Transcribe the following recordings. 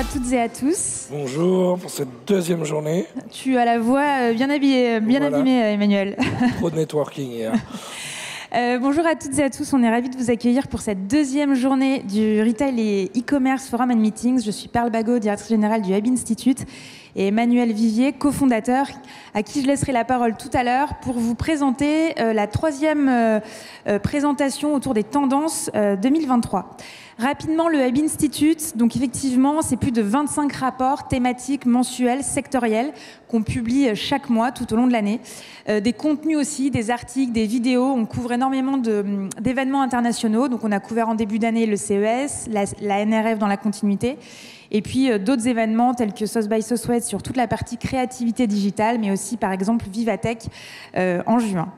à toutes et à tous. Bonjour pour cette deuxième journée. Tu as la voix bien habillée, bien abîmée, Emmanuel. Trop de networking hier. Bonjour à toutes et à tous, on est ravis de vous accueillir pour cette deuxième journée du Retail et e-commerce Forum and Meetings. Je suis Perle Bagot, directrice générale du Hub Institute, et Emmanuel Vivier, cofondateur, à qui je laisserai la parole tout à l'heure pour vous présenter la troisième présentation autour des tendances 2023. Rapidement, le Hub Institute, donc effectivement, c'est plus de 25 rapports thématiques mensuels, sectoriels, qu'on publie chaque mois tout au long de l'année. Des contenus aussi, des articles, des vidéos. On couvre énormément d'événements internationaux. Donc on a couvert en début d'année le CES, la NRF dans la continuité, et puis d'autres événements tels que South by Southwest sur toute la partie créativité digitale, mais aussi par exemple Vivatech en juin.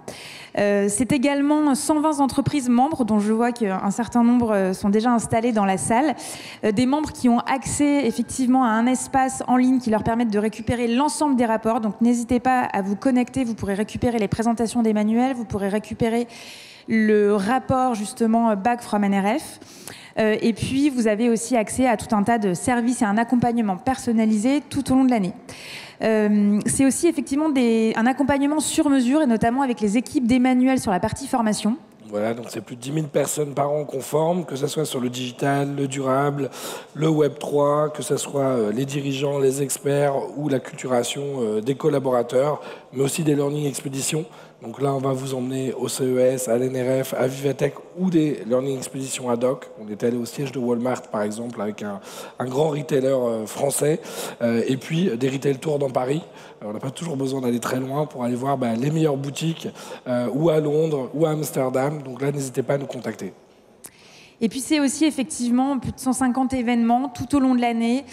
C'est également 120 entreprises membres, dont je vois qu'un certain nombre sont déjà installés dans la salle. Des membres qui ont accès effectivement à un espace en ligne qui leur permet de récupérer l'ensemble des rapports. Donc n'hésitez pas à vous connecter, vous pourrez récupérer les présentations des manuels, vous pourrez récupérer le rapport justement Back from NRF. Et puis, vous avez aussi accès à tout un tas de services et un accompagnement personnalisé tout au long de l'année. C'est aussi effectivement un accompagnement sur mesure, et notamment avec les équipes d'Emmanuel sur la partie formation. Voilà, donc c'est plus de 10 000 personnes par an qu'on forme, que ce soit sur le digital, le durable, le Web3, que ce soit les dirigeants, les experts ou la culturation des collaborateurs, mais aussi des learning expéditions. Donc là, on va vous emmener au CES, à l'NRF, à Vivatech ou des learning expéditions ad hoc. On est allé au siège de Walmart, par exemple, avec un grand retailer français, et puis des retail tours dans Paris. On n'a pas toujours besoin d'aller très loin pour aller voir les meilleures boutiques, ou à Londres, ou à Amsterdam. Donc là, n'hésitez pas à nous contacter. Et puis c'est aussi effectivement plus de 150 événements tout au long de l'année,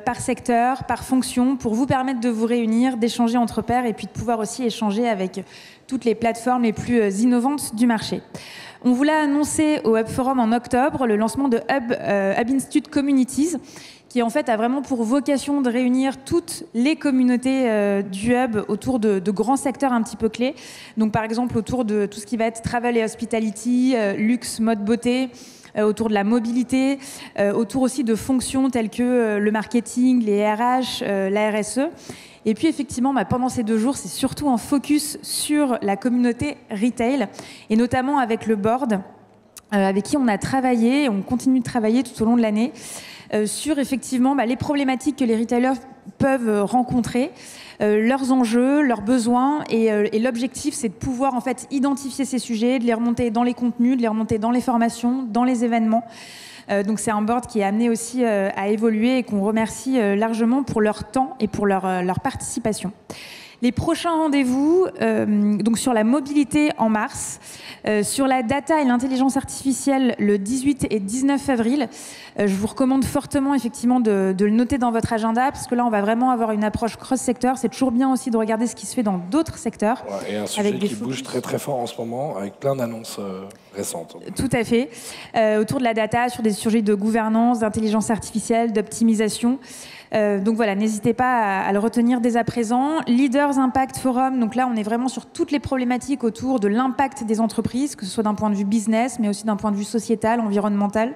par secteur, par fonction, pour vous permettre de vous réunir, d'échanger entre pairs et puis de pouvoir aussi échanger avec toutes les plateformes les plus innovantes du marché. On vous l'a annoncé au Hub Forum en octobre, le lancement de Hub Institute Communities, qui en fait a vraiment pour vocation de réunir toutes les communautés du Hub autour de grands secteurs un petit peu clés. Donc par exemple autour de tout ce qui va être travel et hospitality, luxe, mode, beauté, autour de la mobilité, autour aussi de fonctions telles que le marketing, les RH, la RSE. Et puis effectivement, pendant ces 2 jours, c'est surtout un focus sur la communauté retail, et notamment avec le board, avec qui on a travaillé, et on continue de travailler tout au long de l'année, sur effectivement les problématiques que les retailers peuvent rencontrer, leurs enjeux, leurs besoins, et l'objectif, c'est de pouvoir en fait identifier ces sujets, de les remonter dans les contenus, de les remonter dans les formations, dans les événements. Donc c'est un board qui est amené aussi à évoluer, et qu'on remercie largement pour leur temps et pour leur participation. Les prochains rendez-vous, donc sur la mobilité en mars, sur la data et l'intelligence artificielle le 18 et 19 avril. Je vous recommande fortement effectivement de le noter dans votre agenda, parce que là on va vraiment avoir une approche cross-secteur. C'est toujours bien aussi de regarder ce qui se fait dans d'autres secteurs. Ouais, et un sujet qui bouge très très fort en ce moment, avec plein d'annonces récentes. Tout à fait. Autour de la data, sur des sujets de gouvernance, d'intelligence artificielle, d'optimisation. Donc voilà, n'hésitez pas à le retenir dès à présent. Leaders Impact Forum, donc là on est vraiment sur toutes les problématiques autour de l'impact des entreprises, que ce soit d'un point de vue business, mais aussi d'un point de vue sociétal, environnemental.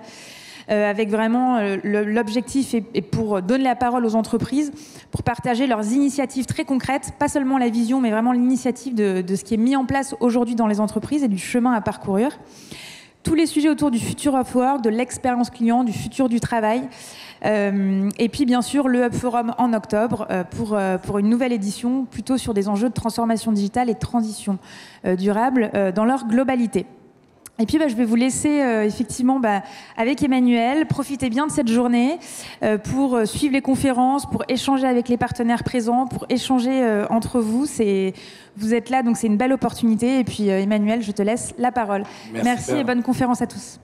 Avec vraiment l'objectif est pour donner la parole aux entreprises, pour partager leurs initiatives très concrètes, pas seulement la vision, mais vraiment l'initiative de ce qui est mis en place aujourd'hui dans les entreprises et du chemin à parcourir. Tous les sujets autour du future of work, de l'expérience client, du futur du travail. Et puis bien sûr le Hub Forum en octobre pour une nouvelle édition plutôt sur des enjeux de transformation digitale et de transition durable dans leur globalité. Et puis je vais vous laisser effectivement avec Emmanuel. Profitez bien de cette journée pour suivre les conférences, pour échanger avec les partenaires présents, pour échanger entre vous. Vous êtes là, donc c'est une belle opportunité. Et puis Emmanuel, je te laisse la parole. Merci et bonne conférence à tous.